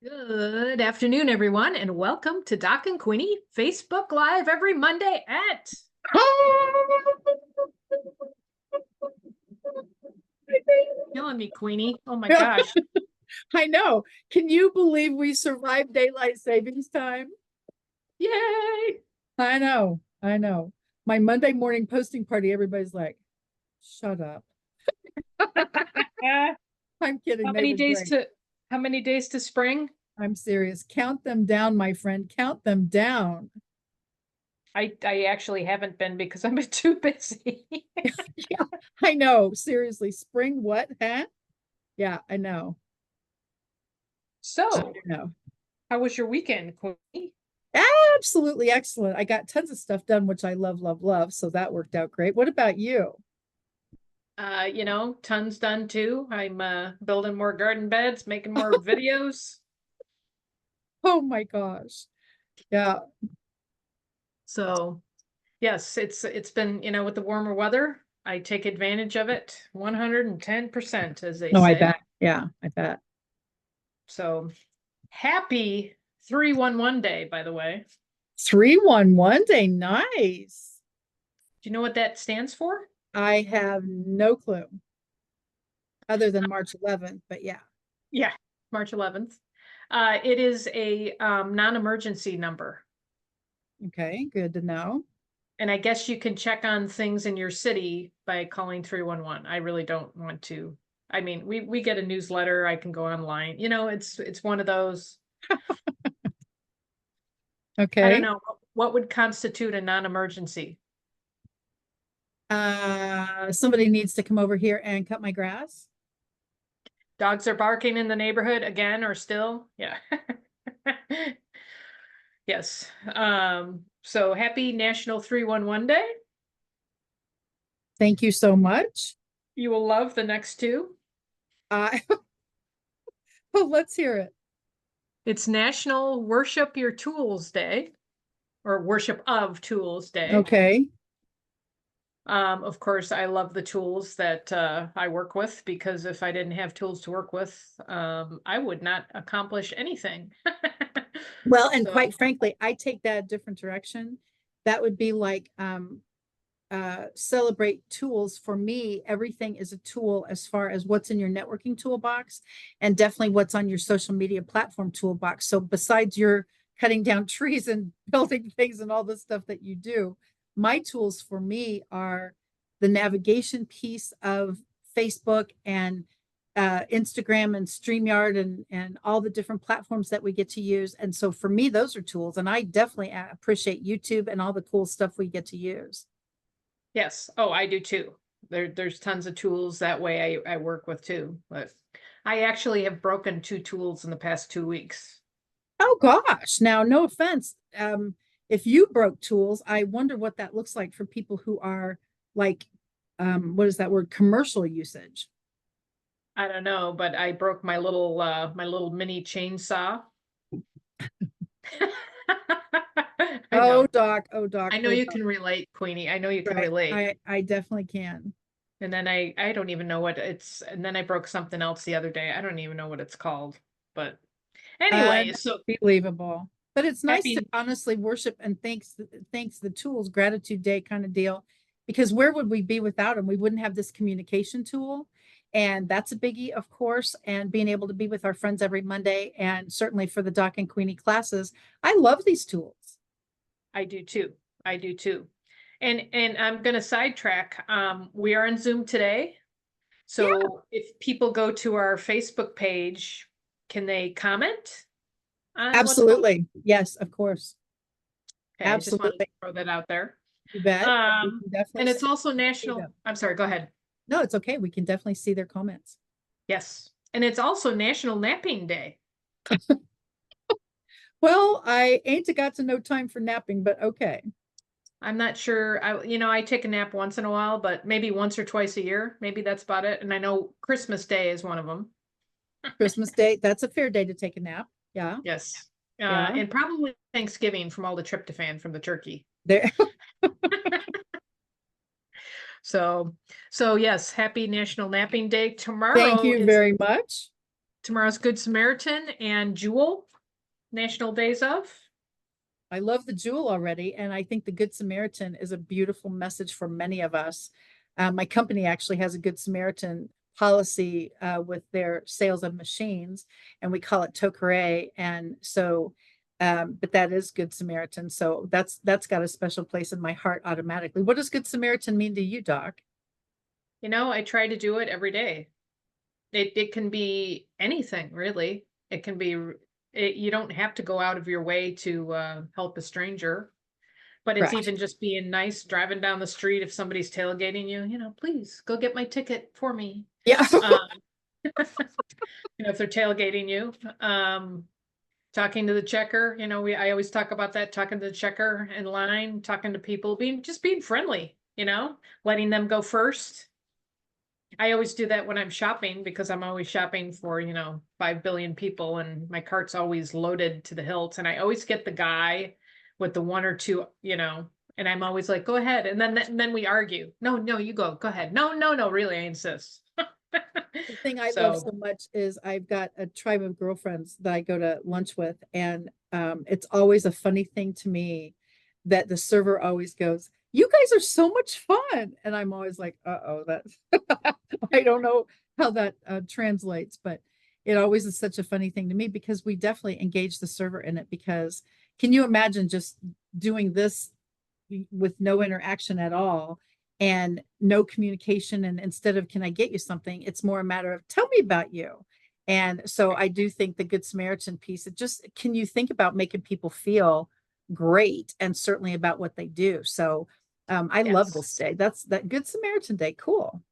Good afternoon, everyone, and welcome to Doc and Queenie Facebook Live every Monday at killing me, Queenie. Oh my gosh. I know. Can you believe we survived daylight savings time? Yay! I know. I know. My Monday morning posting party, everybody's like, shut up. How I'm kidding. They many were days great. to how many days to spring? I'm serious. Count them down, my friend. Count them down. I actually haven't been because I've been too busy. Yeah, I know. Seriously. Spring what? Huh? Yeah, I know. I So, know. how was your weekend, Queenie? Absolutely excellent. I got tons of stuff done, which I love, love, love. So that worked out great. What about you? Tons done too. I'm building more garden beds, making more videos. Oh my gosh. Yeah. So yes, it's been, with the warmer weather, I take advantage of it 110%, as they No, I say. bet. Yeah, I bet. So happy 311 day, by the way. 311 day. Nice. Do you know what that stands for? I have no clue other than March 11th, but yeah. Yeah, March 11th. It is a non-emergency number. Okay, good to know. And I guess you can check on things in your city by calling 311. I really don't want to. I mean, we get a newsletter, I can go online. It's one of those. I don't Okay. know. What would constitute a non-emergency? Somebody needs to come over here and cut my grass. Dogs are barking in the neighborhood again or still? Yeah. Yes. So happy National 311 Day. Thank you so much. You will love the next two. Uh, well, let's hear it. It's National Worship Your Tools Day or Worship of Tools Day. Okay. Of course, I love the tools that I work with because if I didn't have tools to work with, I would not accomplish anything. Well, and So, quite frankly, I take that a different direction. That would be like celebrate tools. For me, everything is a tool as far as what's in your networking toolbox and definitely what's on your social media platform toolbox. So besides your cutting down trees and building things and all the stuff that you do, my tools for me are the navigation piece of Facebook and Instagram and StreamYard and all the different platforms that we get to use. And so for me, those are tools. And I definitely appreciate YouTube and all the cool stuff we get to use. yes. Oh, I do too. There's tons of tools that way I work with too. But I actually have broken two tools in the past 2 weeks. Oh gosh. Now, no offense. If you broke tools, I wonder what that looks like for people who are like, what is that word? Commercial usage. I don't know, but I broke my little mini chainsaw. I Oh, know. doc. Oh, doc. I know Oh, you doc. can relate, Queenie. I know you can Right. relate. I definitely can. And then I don't even know what it's and then I broke something else the other day. I don't even know what it's called. But anyway, so Unbelievable. But it's nice to happy. honestly worship and thanks the tools, gratitude day kind of deal. Because where would we be without them? We wouldn't have this communication tool. And that's a biggie, of course. And being able to be with our friends every Monday, and certainly for the Doc and Queenie classes. I love these tools. I do too. I do too. And I'm gonna sidetrack. We are on Zoom today. Yeah, So if people go to our Facebook page, can they comment on what's going on? absolutely. Yes, of course. Okay, I just wanted to Absolutely. throw that out there. You bet. We Um, can definitely and it's also see them. I'm sorry, go ahead. No, it's okay. We can definitely see their comments. Yes. And it's also National Napping Day. Well, I ain't got to no time for napping, but okay. I'm not sure. I take a nap once in a while, but maybe once or twice a year. Maybe that's about it. And I know Christmas Day is one of them. Christmas Day, that's a fair day to take a nap. Yeah, Yes. yeah. And probably Thanksgiving from all the tryptophan from the turkey. There. So, so yes, happy National Napping Day. Thank Tomorrow you is very much. Tomorrow's Good Samaritan and Jewel, National Days of. I love the jewel already, and I think the Good Samaritan is a beautiful message for many of us. My company actually has a Good Samaritan policy with their sales of machines, and we call it Tokere. And so, but that is Good Samaritan. So that's got a special place in my heart automatically. What does Good Samaritan mean to you, Doc? You know, I try to do it every day. It can be anything, really. It can be, you don't have to go out of your way to help a stranger, but it's Correct. even just being nice, driving down the street. If somebody's tailgating you, you know, please go get my ticket for me. Yeah. Um, you know, if they're tailgating you, talking to the checker, you know, I always talk about that, talking to the checker in line, talking to people, being friendly, you know, letting them go first. I always do that when I'm shopping because I'm always shopping for, you know, 5 billion people and my cart's always loaded to the hilt. And I always get the guy with the one or two, you know, and I'm always like, go ahead. And then we argue. No, no, you go ahead. No, no, no, really, I insist. The thing I love so So much is I've got a tribe of girlfriends that I go to lunch with, and it's always a funny thing to me that the server always goes, "You guys are so much fun," and I'm always like, "Uh-oh, that's I don't know how that translates," but it always is such a funny thing to me because we definitely engage the server in it. Because can you imagine just doing this with no interaction at all and no communication, and instead of can I get you something, it's more a matter of tell me about you. And so I do think the Good Samaritan piece, it just, can you think about making people feel great, and certainly about what they do. So I love this yes, day. That's that Good Samaritan Day. Cool.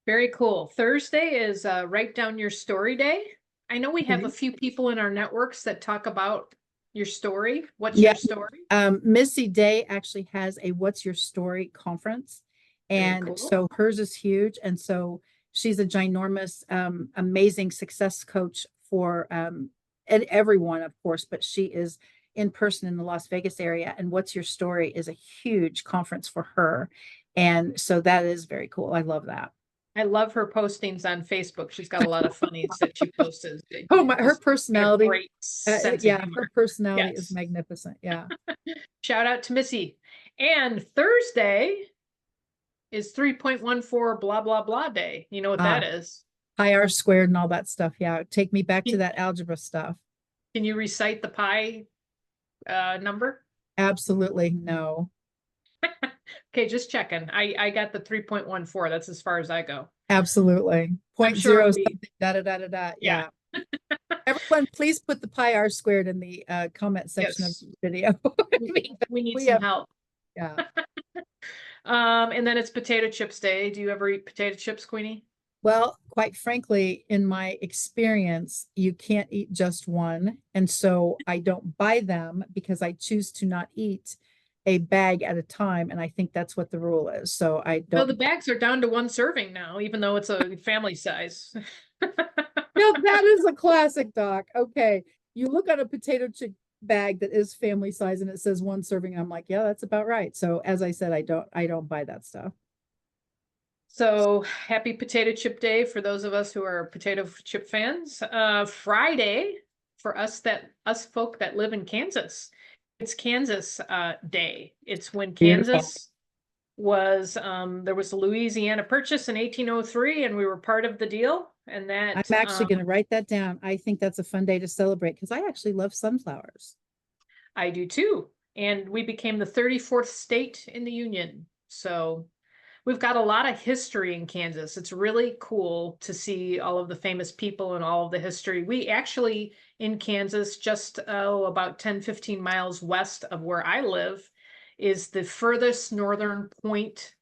very cool. Thursday is write down your story day. I know we have a Okay. few people in our networks that talk about your story. What's Yeah. your story? Missy Day actually has a What's Your Story conference. Very And cool. so hers is huge. And so she's a ginormous, amazing success coach for and everyone, of course, but she is in person in the Las Vegas area. And What's Your Story is a huge conference for her. And so that is very cool. I love that. I love her postings on Facebook. She's got a lot of funnies that she posted. Oh my, her Just got a personality. great sense of Yeah, her humor. personality is Yes. magnificent. Yeah, Shout out to Missy. And Thursday is 3.14 blah blah blah day. You know what that ah, is? pi r squared and all that stuff. Yeah, take me back to Can, that algebra stuff. can you recite the pi number? Absolutely no. Okay, just checking. I got the 3.14. That's as far as I go. Absolutely. I'm Point sure zero it'll be, something, da da da da da. yeah. Yeah. Everyone, please put the pi r squared in the comment section of Yes. the video. We need We some have, help. yeah. And then it's potato chips day. Do you ever eat potato chips, Queenie? Well, quite frankly, in my experience, you can't eat just one. And so I don't buy them because I choose to not eat a bag at a time. And I think that's what the rule is. So I No, the don't. bags are down to one serving now, even though it's a family size. Now that is a classic, Doc. Okay. You look at a potato chip bag that is family size and it says one serving. And I'm like, yeah, that's about right. So as I said, I don't buy that stuff. So happy potato chip day for those of us who are potato chip fans. Friday for us folk that live in Kansas. It's Kansas day. It's when Beautiful. Kansas was there was a Louisiana Purchase in 1803 and we were part of the deal. And I'm that actually going to write that down. I think that's a fun day to celebrate because I actually love sunflowers. I do too. And we became the 34th state in the union. So we've got a lot of history in Kansas. It's really cool to see all of the famous people and all of the history. We actually, in Kansas, just about 10, 15 miles west of where I live, is the furthest northern point.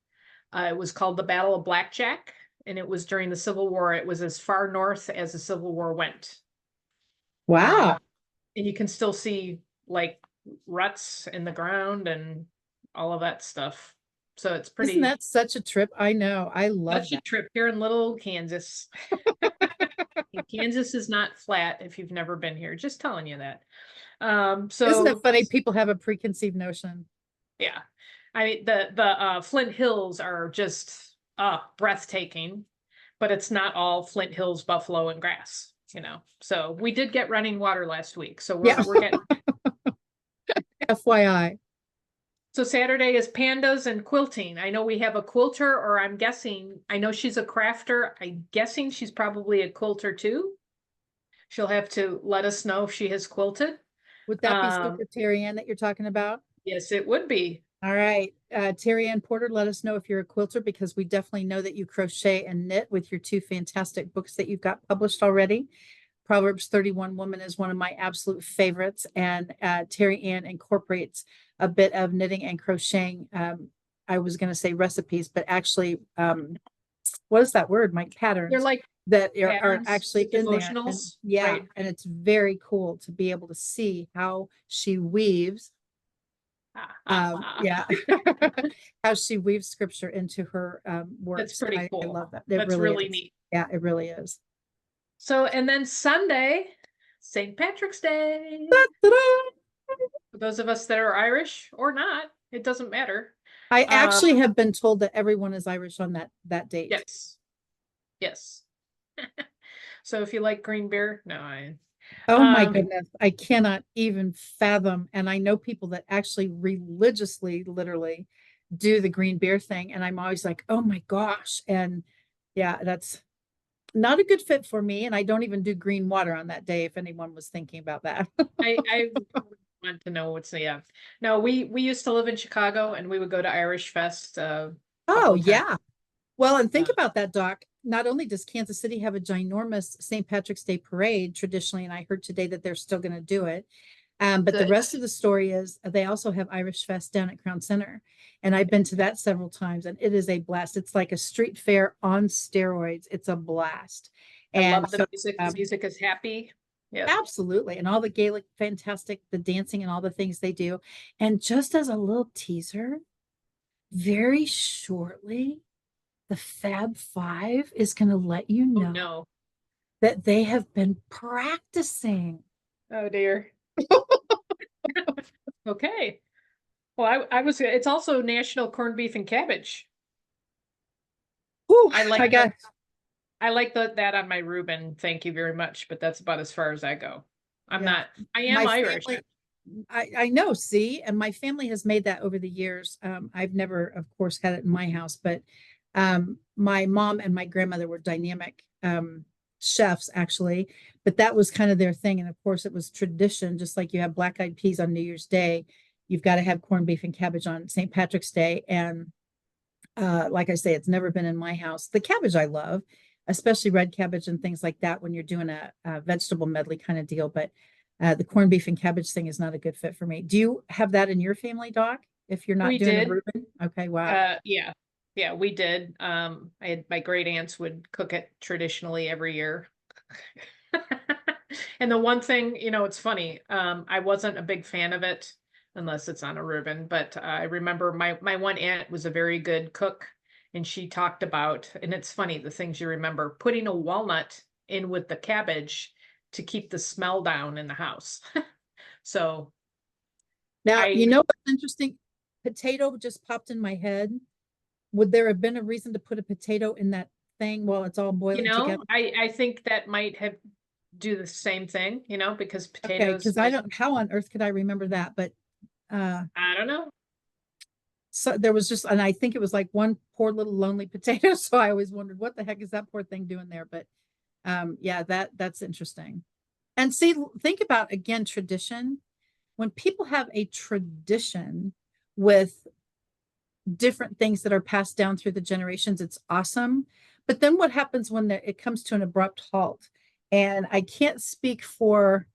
It was called the Battle of Blackjack, and it was during the Civil War. It was as far north as the Civil War went. Wow. Uh, and you can still see like ruts in the ground and all of that stuff. So it's Isn't pretty that such a trip? I know. I love such a that. trip here in little Kansas. Kansas is not flat if you've never been here. Just telling you that. Isn't it So funny? People have a preconceived notion. yeah, I mean the Flint Hills are just breathtaking, but it's not all Flint Hills, buffalo, and grass. So we did get running water last week, so Yeah. we're getting. FYI. So Saturday is pandas and quilting. I know we have a quilter, or I'm guessing, I know she's a crafter. I'm guessing she's probably a quilter too. She'll have to let us know if she has quilted. Would that be Secretary Ann that you're talking about? Yes, it would be. All right. Terry Ann Porter, let us know if you're a quilter, because we definitely know that you crochet and knit with your two fantastic books that you've got published already. Proverbs 31 Woman is one of my absolute favorites, and Terry Ann incorporates a bit of knitting and crocheting. I was going to say recipes, but actually, what is that word? My patterns. They're like that are patterns, actually in there. And devotionals, yeah, right? and it's very cool to be able to see how she weaves. Yeah, how she weaves scripture into her works. That's pretty I cool. love that. It That's really is. neat. Yeah, it really is. So, and then Sunday, St. Patrick's Day. For those of us that are Irish or not, it doesn't matter. I actually have been told that everyone is Irish on that date. Yes. Yes. So if you like green beer, no, Oh my goodness, I cannot even fathom. And I know people that actually religiously, literally do the green beer thing. And I'm always like, oh my gosh. And yeah, that's not a good fit for me. And I don't even do green water on that day, if anyone was thinking about that. I want to know what's yeah. No, we used to live in Chicago, and we would go to Irish Fest. Oh yeah. Well, and think Uh, about that, Doc. Not only does Kansas City have a ginormous St. Patrick's Day parade traditionally, and I heard today that they're still going to do it. But the rest of the story is they also have Irish Fest down at Crown Center. And I've been to that several times, and it is a blast. It's like a street fair on steroids. It's a blast. I And love the so, music. The music is happy. Yeah. absolutely. And all the Gaelic, fantastic, the dancing and all the things they do. And just as a little teaser, very shortly, the Fab Five is going to let you Oh know no. that they have been practicing. Oh dear. Okay. Well, it's also National Corned Beef and Cabbage. Ooh, I like I got that on my Reuben. Thank you very much. But that's about as far as I go. I am my Irish. family, I know, see, and my family has made that over the years. I've never, of course, had it in my house, but my mom and my grandmother were dynamic chefs, actually, but that was kind of their thing. And of course, it was tradition, just like you have black eyed peas on New Year's Day, you've got to have corned beef and cabbage on St. Patrick's Day. And like I say, it's never been in my house. The cabbage I love, especially red cabbage and things like that when you're doing a vegetable medley kind of deal. But the corned beef and cabbage thing is not a good fit for me. Do you have that in your family, Doc? If you're not We doing did. a Reuben? Okay, wow. Yeah, we did. I had my great aunts would cook it traditionally every year. And the one thing, it's funny, I wasn't a big fan of it unless it's on a Reuben, but I remember my one aunt was a very good cook, and she talked about, and it's funny, the things you remember, putting a walnut in with the cabbage to keep the smell down in the house. So Now, you I, know what's interesting? Potato just popped in my head. Would there have been a reason to put a potato in that thing while it's all boiling together? I think that might have do the same thing, because Okay, potatoes, because I don't, how on earth could I remember that? But I don't know. so there was just, and I think it was like one poor little lonely potato. So I always wondered what the heck is that poor thing doing there? But yeah, that's interesting. And see, think about again tradition. When people have a tradition with different things that are passed down through the generations, it's awesome. But then what happens when it comes to an abrupt halt? And I can't speak for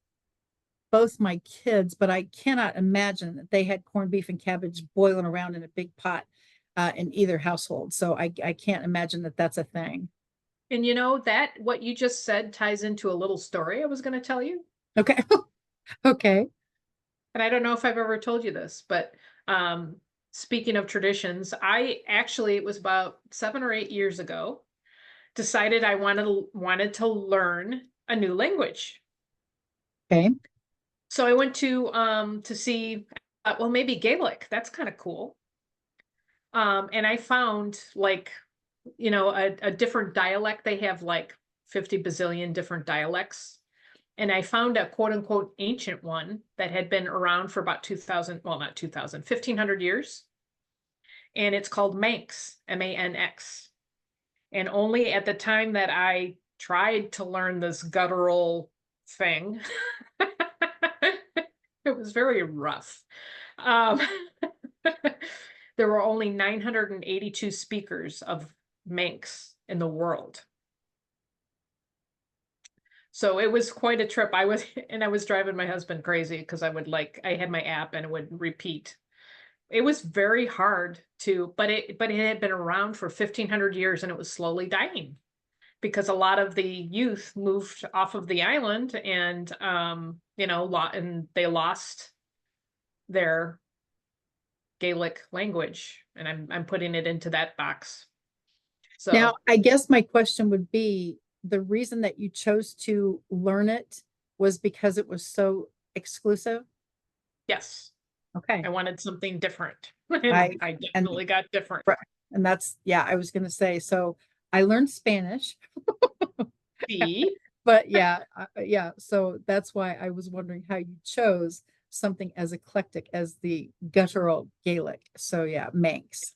both my kids, but I cannot imagine that they had corned beef and cabbage boiling around in a big pot in either household. So I can't imagine that that's a thing. And that what you just said ties into a little story I was going to tell you. Okay. Okay. And I don't know if I've ever told you this, but speaking of traditions, it was about 7 or 8 years ago, decided I wanted to learn a new language. Okay. So I went to see, well, maybe Gaelic. That's kind of cool. And I found like, a different dialect. They have like 50 bazillion different dialects. And I found a quote unquote ancient one that had been around for about 2000, well, not 2000, 1500 years. And it's called Manx, M-A-N-X. And only at the time that I tried to learn this guttural thing, it was very rough. Um, there were only 982 speakers of Manx in the world. So it was quite a trip. I was driving my husband crazy because I had my app and it would repeat. It was very hard but it had been around for 1500 years and it was slowly dying because a lot of the youth moved off of the island and, and they lost their Gaelic language. And I'm putting it into that box. Now, So, I guess my question would be, the reason that you chose to learn it was because it was so exclusive? yes, Okay. I wanted something different. And I I and definitely got different. right, and that's, yeah, I was gonna say, so I learned Spanish, See? but yeah, yeah, so that's why I was wondering how you chose something as eclectic as the guttural Gaelic. So yeah, Manx.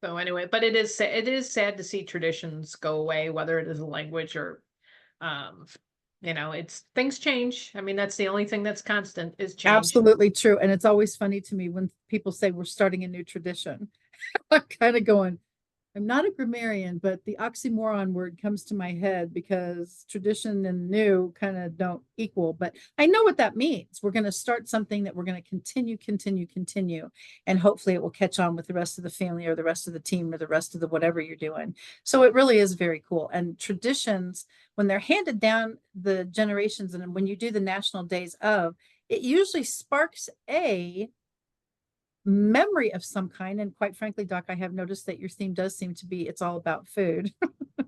So anyway, but it is sad to see traditions go away, whether it is a language or, um, it's things change. I mean, that's the only thing that's constant is change. Absolutely true. And it's always funny to me when people say we're starting a new tradition. I'm kind of going, I'm not a grammarian, but the oxymoron word comes to my head because tradition and new kind of don't equal. But I know what that means. We're going to start something that we're going to continue, and hopefully it will catch on with the rest of the family or the rest of the team or the rest of the whatever you're doing. So it really is very cool. And traditions, when they're handed down the generations, and when you do the national days of, it usually sparks a memory of some kind. And quite frankly, Doc, I have noticed that your theme does seem to be it's all about food. Well, I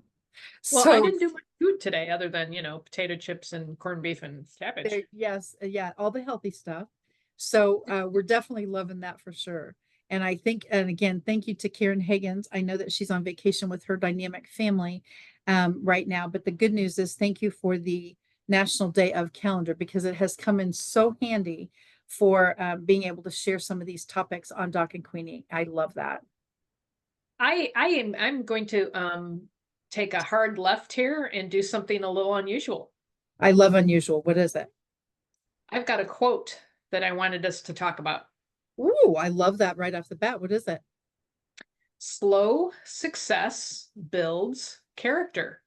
So didn't do much food today other than, potato chips and corned beef and cabbage. yes, yeah, all the healthy stuff. So we're definitely loving that for sure. And I think, and again, thank you to Karen Higgins. I know that she's on vacation with her dynamic family right now, but the good news is thank you for the National Day of calendar because it has come in so handy for being able to share some of these topics on Doc and Queenie. I love that. I'm going to take a hard left here and do something a little unusual. I love unusual. What is it? I've got a quote that I wanted us to talk about. Ooh, I love that right off the bat. What is it? Slow success builds character.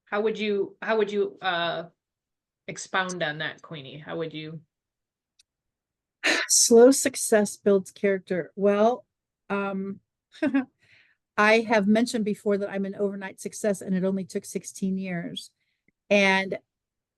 How would you expound on that, Queenie? How would you? Slow success builds character. Well, um, I have mentioned before that I'm an overnight success and it only took 16 years. And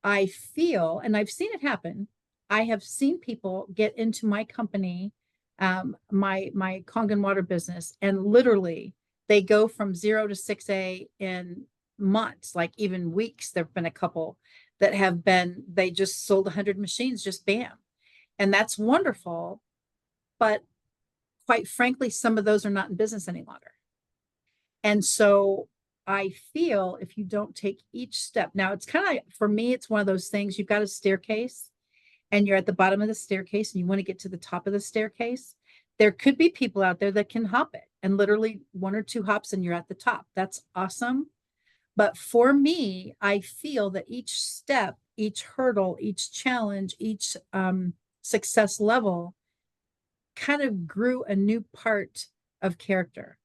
I feel, and I've seen it happen, I have seen people get into my company, my Kangen water business, and literally they go from 0 to 6A in months, like even weeks. There've been a couple that have been, they just sold 100 machines, just bam. And that's wonderful. But quite frankly, some of those are not in business any longer. And so I feel if you don't take each step, now it's kind of, for me, it's one of those things, you've got a staircase and you're at the bottom of the staircase and you want to get to the top of the staircase. There could be people out there that can hop it and literally 1 or 2 hops and you're at the top. That's awesome. But for me, I feel that each step, each hurdle, each challenge, each success level kind of grew a new part of character.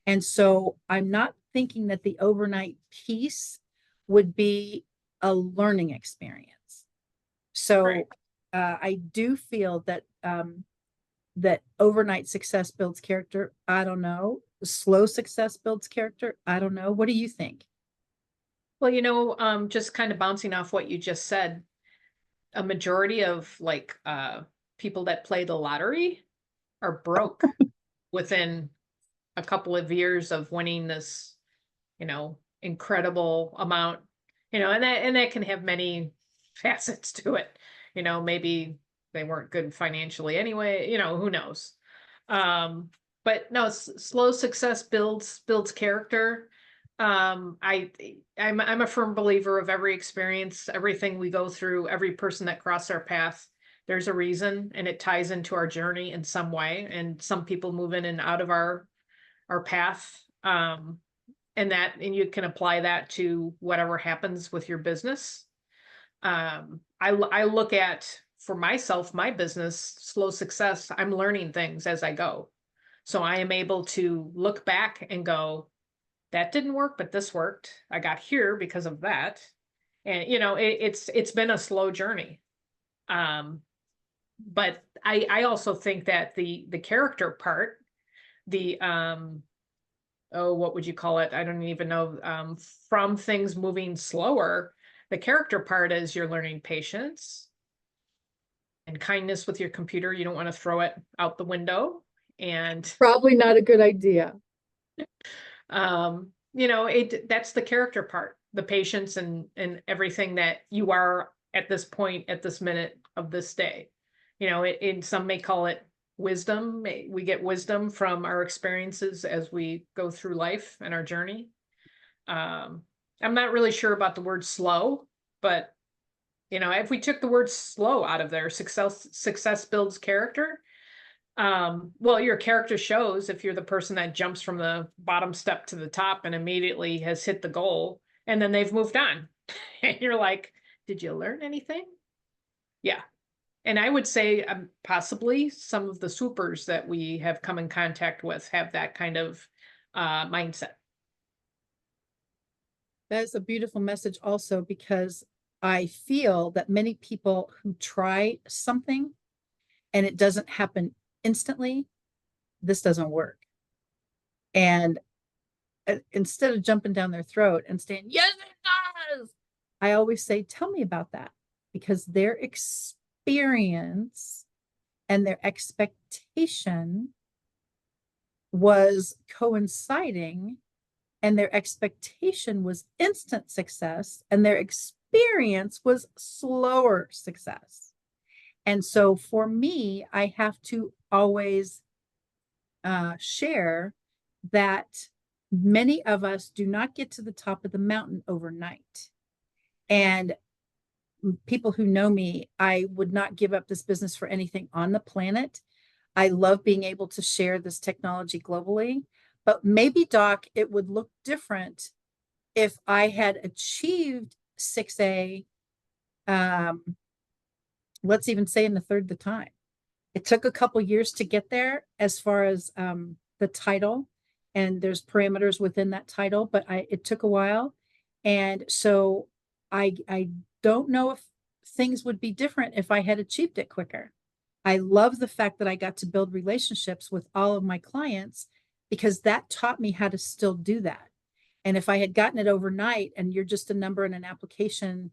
And so I'm not thinking that the overnight piece would be a learning experience. So Right. I do feel that that overnight success builds character. I don't know. Slow success builds character. I don't know. What do you think? Well, just kind of bouncing off what you just said, a majority of people that play the lottery are broke within a couple of years of winning this, incredible amount, and that can have many facets to it. Maybe they weren't good financially anyway, who knows. Um, but no, slow success builds character. I'm a firm believer of every experience, everything we go through, every person that crossed our path. There's a reason, and it ties into our journey in some way. And some people move in and out of our path. And you can apply that to whatever happens with your business. I look at, for myself, my business, slow success. I'm learning things as I go. So I am able to look back and go, that didn't work, but this worked. I got here because of that. And it's been a slow journey. But I also think that the character part, the oh, what would you call it? I don't even know. From things moving slower, the character part is you're learning patience and kindness with your computer. You don't want to throw it out the window. And Probably not a good idea. that's the character part, the patience and everything that you are at this point, at this minute of this day. Some may call it wisdom. We get wisdom from our experiences as we go through life and our journey. I'm not really sure about the word slow, but if we took the word slow out of there, success builds character. Well, your character shows if you're the person that jumps from the bottom step to the top and immediately has hit the goal, and then they've moved on. And you're like, did you learn anything? Yeah. And I would say possibly some of the swoopers that we have come in contact with have that kind of mindset. That is a beautiful message also, because I feel that many people who try something and it doesn't happen instantly, this doesn't work. And instead of jumping down their throat and saying, yes, it does, I always say, tell me about that, because their experience and their expectation was coinciding, and their expectation was instant success, and their experience was slower success. And so for me, I have to always share that many of us do not get to the top of the mountain overnight. And people who know me, I would not give up this business for anything on the planet. I love being able to share this technology globally, but maybe, Doc, it would look different if I had achieved 6A, let's even say in a third the time. It took a couple years to get there as far as the title, and there's parameters within that title, but it took a while. And so I don't know if things would be different if I had achieved it quicker. I love the fact that I got to build relationships with all of my clients, because that taught me how to still do that. And if I had gotten it overnight and you're just a number in an application,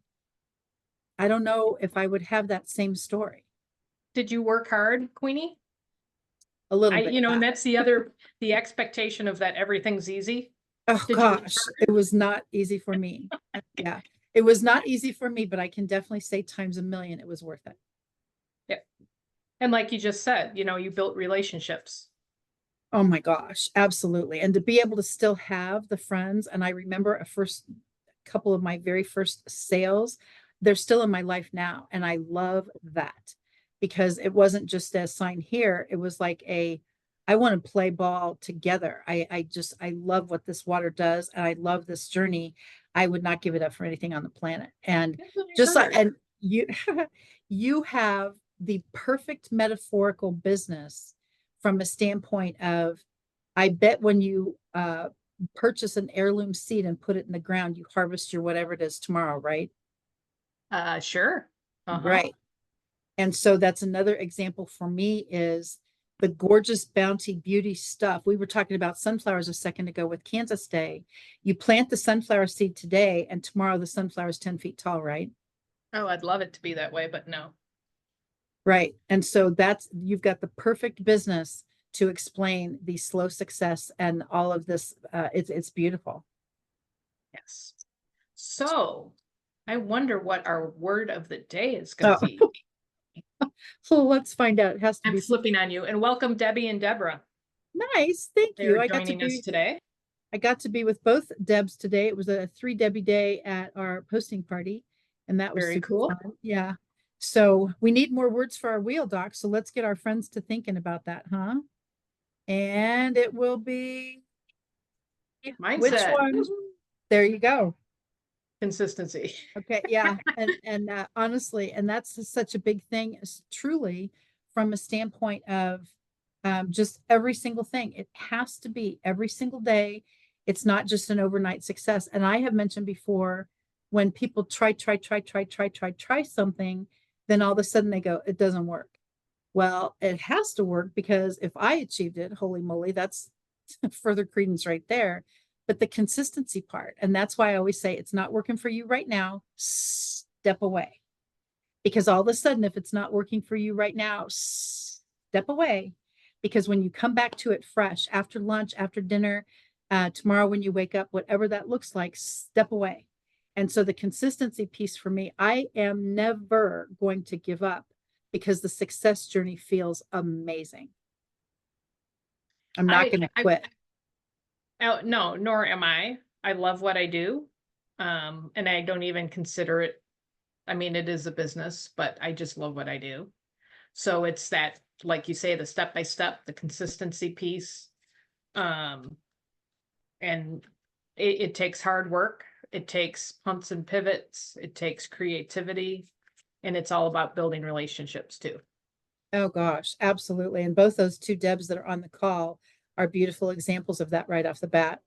I don't know if I would have that same story. Did you work hard, Queenie? A little bit. And that's the expectation of that everything's easy. Oh gosh, it was not easy for me. Yeah, it was not easy for me, but I can definitely say times a million it was worth it. Yeah. And like you just said, you built relationships. Oh my gosh, absolutely. And to be able to still have the friends, and I remember a first couple of my very first sales, they're still in my life now. And I love that, because it wasn't just a sign here. It was like I want to play ball together. I love what this water does. And I love this journey. I would not give it up for anything on the planet. And just like, and you, you have the perfect metaphorical business from a standpoint of, I bet when you purchase an heirloom seed and put it in the ground, you harvest your whatever it is tomorrow, right? Sure. Right. And so that's another example for me, is the gorgeous bounty beauty stuff. We were talking about sunflowers a second ago with Kansas Day. You plant the sunflower seed today, and tomorrow the sunflower is 10 feet tall, right? Oh, I'd love it to be that way, but no. Right. And so you've got the perfect business to explain the slow success and all of this. It's beautiful. Yes. So I wonder what our word of the day is going to be. So let's find out. It has to I'm be flipping on you, and welcome Debbie and Deborah. nice. Thank They you. are I got to joining us be today. I got to be with both Debs today. It was a 3 Debbie day at our posting party, and that was Very super cool. fun. Yeah. So we need more words for our wheel, Doc. So let's get our friends to thinking about that, huh? And it will be which Mindset. one? There you go. Consistency. Okay, yeah, and honestly, and that's such a big thing is truly from a standpoint of just every single thing. It has to be every single day. It's not just an overnight success. And I have mentioned before, when people try something, then all of a sudden they go, it doesn't work. Well, it has to work because if I achieved it, holy moly, that's further credence right there. But the consistency part, and that's why I always say it's not working for you right now, step away. Because all of a sudden, if it's not working for you right now, step away. Because when you come back to it fresh after lunch, after dinner, tomorrow when you wake up, whatever that looks like, step away. And so the consistency piece for me, I am never going to give up because the success journey feels amazing. I'm not going to I quit. oh, no, nor am I. I love what I do. And I don't even consider it, I mean, it is a business, but I just love what I do. So it's that, like you say, the step by step, the consistency piece. Um, and it takes hard work. It takes pumps and pivots. It takes creativity. And it's all about building relationships too. Oh gosh, absolutely. And both those two Debs that are on the call are beautiful examples of that right off the bat.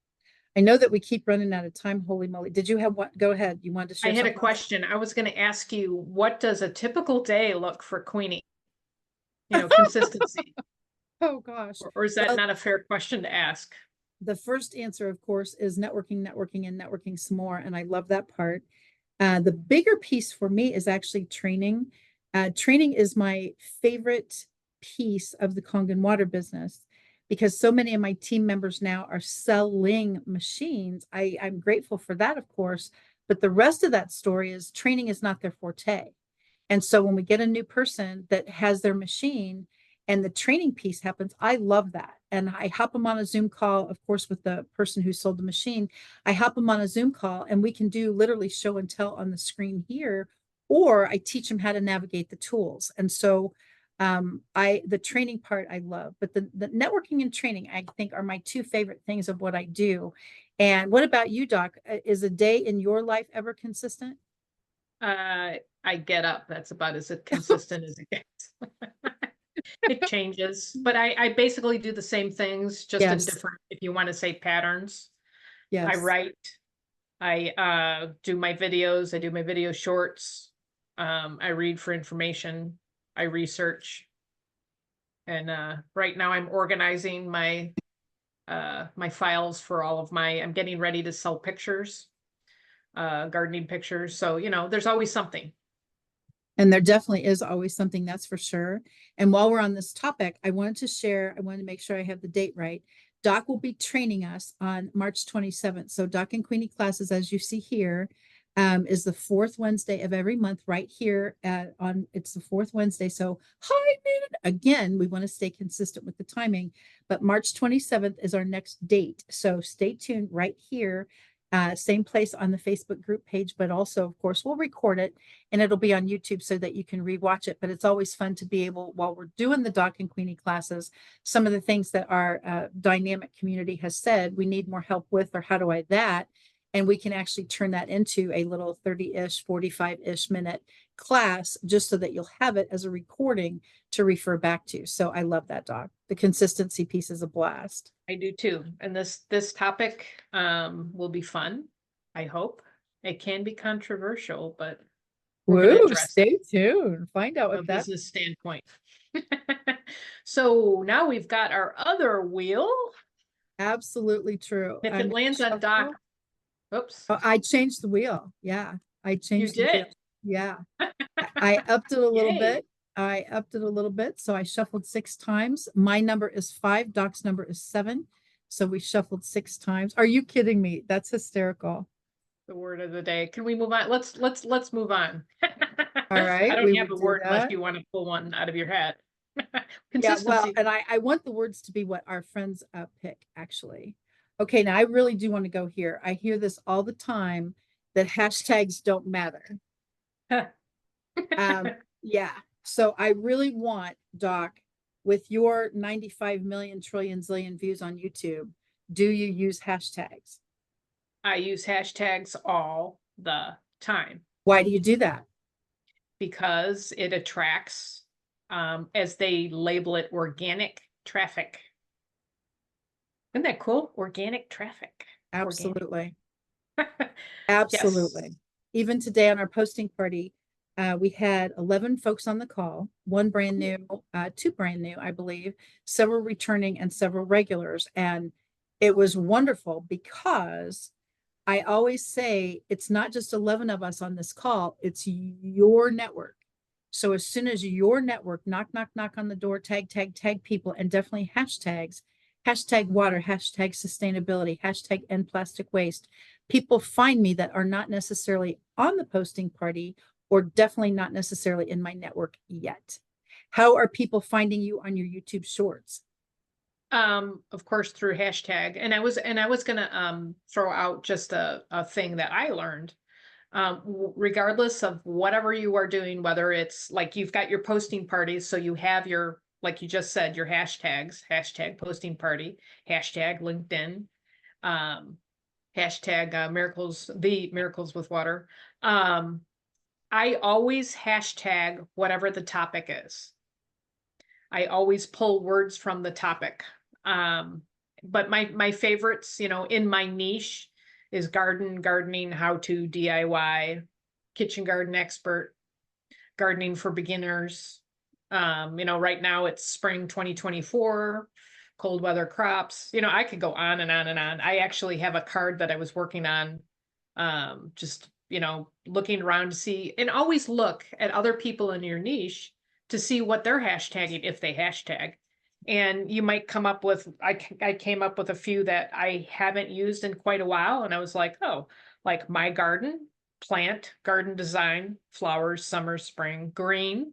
I know that we keep running out of time. Holy moly. Did you have what? Go ahead. You wanted to I share had a something? question. I was going to ask you, what does a typical day look for Queenie? Consistency. Oh gosh. Or is that Well, not a fair question to ask? the first answer, of course, is networking, networking, and networking some more. And I love that part. The bigger piece for me is actually training. Training is my favorite piece of the Kangen water business because so many of my team members now are selling machines. I'm grateful for that, of course. But the rest of that story is training is not their forte. And so when we get a new person that has their machine and the training piece happens, I love that. And I hop them on a Zoom call, of course, with the person who sold the machine. I hop them on a Zoom call and we can do literally show and tell on the screen here, or I teach them how to navigate the tools. And so the training part I love, but the networking and training, I think are my two favorite things of what I do. And what about you, Doc? Is a day in your life ever consistent? I get up. That's about as consistent as it gets. It changes, but I basically do the same things, just in Yes, different, if you want to say patterns. I yes. write, I do my videos, I do my video shorts. I read for information, I research. And right now I'm organizing my files for all of my, I'm getting ready to sell pictures, gardening pictures. So, there's always something. And there definitely is always something, that's for sure. And while we're on this topic, I wanted to make sure I have the date right. Doc will be training us on March 27th. So Doc and Queenie classes, as you see here, is the fourth Wednesday of every month right here it's the fourth Wednesday. So high noon. Again, we want to stay consistent with the timing, but March 27th is our next date. So stay tuned right here. Same place on the Facebook group page, but also, of course, we'll record it and it'll be on YouTube so that you can rewatch it. But it's always fun to be able, while we're doing the Doc and Queenie classes, some of the things that our dynamic community has said we need more help with, or how do I that? And we can actually turn that into a little 30-ish, 45-ish minute class just so that you'll have it as a recording to refer back to. So I love that, Doc. The consistency piece is a blast. I do too. And this topic will be fun, I hope. It can be controversial, but we're going to Woo, address it stay tuned. Find out from a what that. business standpoint. So now we've got our other wheel. Absolutely true. If I'm it gonna lands on Doc, shuffle. oops, Oh, I changed the wheel. Yeah, I you changed the wheel. did. Yeah, I upped it a little Yay. bit. I upped it a little bit. So I shuffled 6 times. My number is 5. Doc's number is 7. So we shuffled 6 times. Are you kidding me? That's hysterical. The word of the day. Can we move on? Let's move on. All I right, don't we have will a do word unless that. you want to pull one out of your hat. Yeah, well, Consistency. and I want the words to be what our friends pick, actually. Okay, now I really do want to go here. I hear this all the time that hashtags don't matter. Yeah. So I really want, Doc, with your 95 million trillion zillion views on YouTube, do you use hashtags? I use hashtags all the time Why do you do that? because it attracts, as they label it, organic traffic. Isn't that cool? Organic traffic. Organic. Absolutely. Yes. Absolutely. Even today on our posting party, we had 11 folks on the call, one brand new, two brand new, I believe, several returning and several regulars. And it was wonderful because I always say it's not just 11 of us on this call, it's your network. So as soon as your network knock, knock, knock on the door, tag, tag, tag people, and definitely hashtags, hashtag water, hashtag sustainability, hashtag end plastic waste, people find me that are not necessarily on the posting party or definitely not necessarily in my network yet. How are people finding you on your YouTube shorts? Of course, through hashtag. And I was gonna throw out just a thing that I learned. Regardless of whatever you are doing, whether it's like you've got your posting parties, so you have your, like you just said, your hashtags, hashtag posting party, hashtag LinkedIn, um, hashtag miracles with water. Um, I always hashtag whatever the topic is. I always pull words from the topic. Um, but my favorites, in my niche is gardening, how to, DIY, kitchen garden expert, gardening for beginners. Right now it's spring 2024, cold weather crops. I could go on and on and on. I actually have a card that I was working on, just, looking around to see, and always look at other people in your niche to see what they're hashtagging if they hashtag. And you might come up with, I came up with a few that I haven't used in quite a while. And I was like, oh, like my garden, plant, garden design, flowers, summer, spring, green,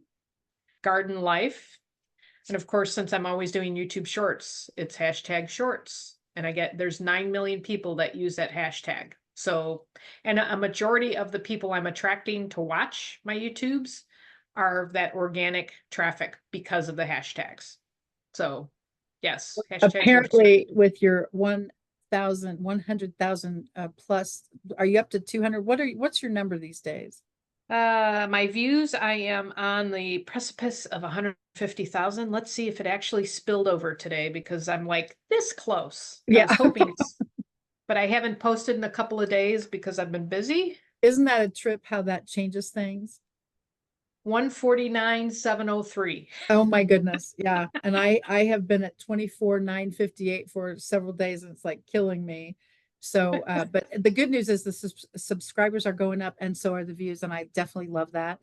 garden life. And of course, since I'm always doing YouTube shorts, it's hashtag shorts. And there's 9 million people that use that hashtag. So, and a majority of the people I'm attracting to watch my YouTubes are that organic traffic because of the hashtags. So, yes, hashtags are. Apparently, with your 1,000, 100,000 plus, are you up to 200? What's your number these days? My views, I am on the precipice of 150,000. Let's see if it actually spilled over today because I'm like this close. I Yeah. was hoping, but I haven't posted in a couple of days because I've been busy. Isn't that a trip how that changes things? 149,703. Oh my goodness. Yeah. And I have been at 24,958 for several days and it's like killing me. So, but the good news is the subscribers are going up and so are the views. And I definitely love that.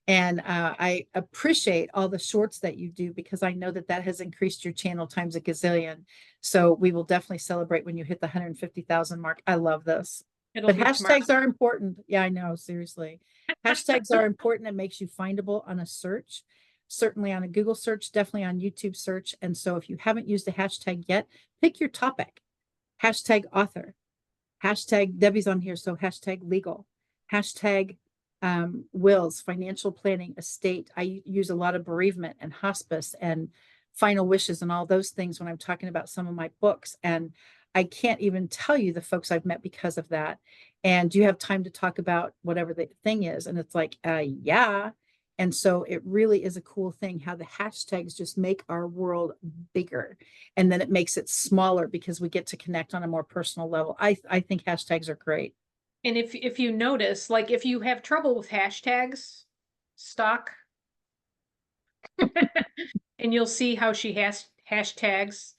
And I appreciate all the shorts that you do because I know that that has increased your channel times a gazillion. So we will definitely celebrate when you hit the 150,000 mark. I love this. It'll But be tomorrow. hashtags are important. Yeah, I know. Seriously. Hashtags are important. It makes you findable on a search, certainly on a Google search, definitely on YouTube search. And so if you haven't used a hashtag yet, pick your topic. Hashtag author. Hashtag Debbie's on here. So hashtag legal. Hashtag wills, financial planning, estate. I use a lot of bereavement and hospice and final wishes and all those things when I'm talking about some of my books. And I can't even tell you the folks I've met because of that. And do you have time to talk about whatever the thing is? And it's like, yeah. And so it really is a cool thing how the hashtags just make our world bigger. And then it makes it smaller because we get to connect on a more personal level. I think hashtags are great. And if you notice, like if you have trouble with hashtags, stock, and you'll see how she has hashtags,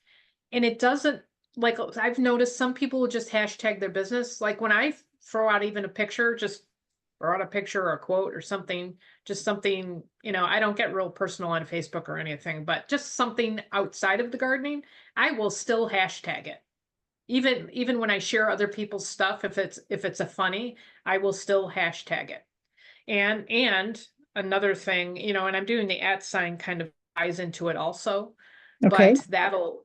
and it doesn't, like I've noticed some people will just hashtag their business. Like when I throw out even a picture, just throw out a picture or a quote or something, just something, I don't get real personal on Facebook or anything, but just something outside of the gardening, I will still hashtag it. Even when I share other people's stuff, if it's a funny, I will still hashtag it. And another thing, and I'm doing the @ sign kind of ties into it also, Okay. but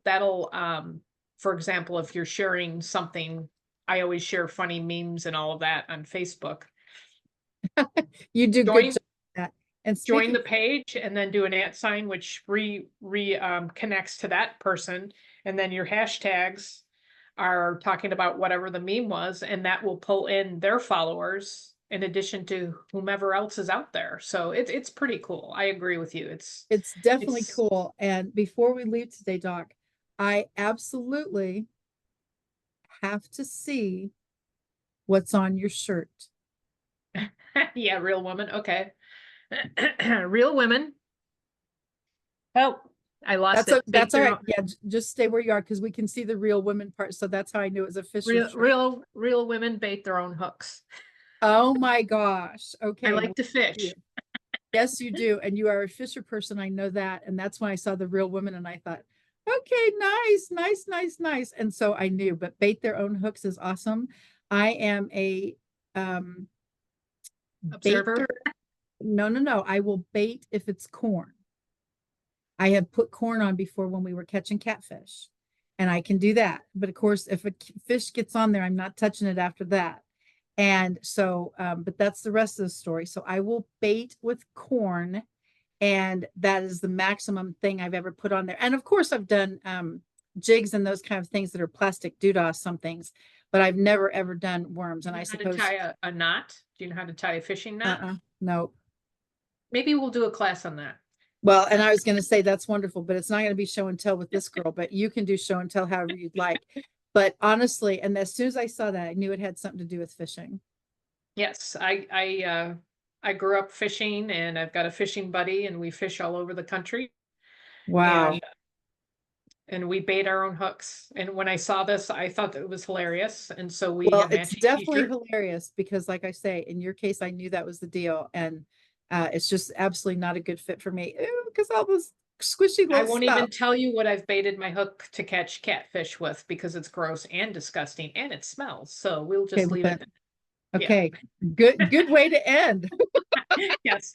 that'll for example, if you're sharing something, I always share funny memes and all of that on Facebook. You do good Join, job with that. And join speaking, the page and then do an @ which connects to that person. And then your hashtags are talking about whatever the meme was, and that will pull in their followers in addition to whomever else is out there. So it's pretty cool. I agree with you. it's definitely It's cool. And before we leave today, Doc, I absolutely have to see what's on your shirt. yeah, real woman. Okay. Real women. Oh, I lost it. Bake That's all their right. own, Yeah, just stay where you are because we can see the real women part. So that's how I knew it was a Fisher shirt. real women bait their own hooks. Oh my gosh. I Okay. like to fish. Yes, you do. And you are a Fisher person. I know that. And that's when I saw the real women and I thought, okay, nice, nice, nice, nice. And so I knew, but bait their own hooks is awesome. I am a Observer. baiter. No. I will bait if it's corn. I have put corn on before when we were catching catfish, and I can do that. But of course, if a fish gets on there, I'm not touching it after that. And so, but that's the rest of the story. So I will bait with corn, and that is the maximum thing I've ever put on there. And of course, I've done jigs and those kind of things that are plastic doodah, some things, but I've never ever done worms. And I How to suppose tie a knot? Do you know how to tie a fishing knot? no. Maybe we'll do a class on that. Well, and I was going to say that's wonderful, but it's not going to be show and tell with this girl, but you can do show and tell however you'd like. But honestly, and as soon as I saw that, I knew it had something to do with fishing. Yes, I grew up fishing, and I've got a fishing buddy, and we fish all over the country. Wow. And we bait our own hooks. And when I saw this, I thought that it was hilarious. And so we Well, have it's matching definitely t-shirts. hilarious because, like I say, in your case, I knew that was the deal, and it's just absolutely not a good fit for me because all this squishy I little won't stuff. even tell you what I've baited my hook to catch catfish with because it's gross and disgusting and it smells. So we'll Okay, just well leave then, it. Yeah. okay, good way to end. Yes.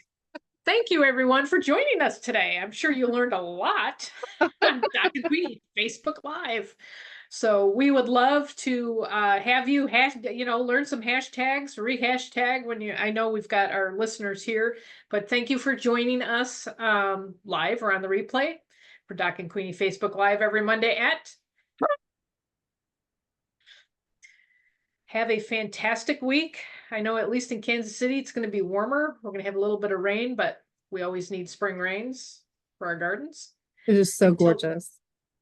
Thank you, everyone, for joining us today. I'm sure you learned a lot on Doc and Queenie Facebook Live. So we would love to have you learn some hashtags, re-hashtag when you. I know we've got our listeners here, but thank you for joining us live or on the replay for Doc and Queenie Facebook Live every Monday at. Have a fantastic week. I know at least in Kansas City, it's going to be warmer. We're going to have a little bit of rain, but we always need spring rains for our gardens. It is so gorgeous.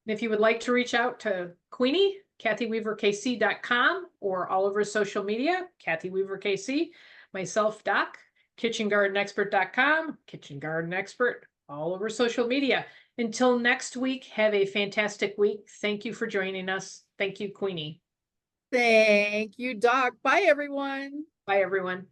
If you would like to reach out to Queenie, KathyWeaverKC.com, or all over social media, Kathy Weaver KC, myself, Doc, KitchenGardenExpert.com, Kitchen Garden Expert, all over social media. Until next week, have a fantastic week. Thank you for joining us. Thank you, Queenie. Thank you, Doc. Bye, everyone. Bye, everyone.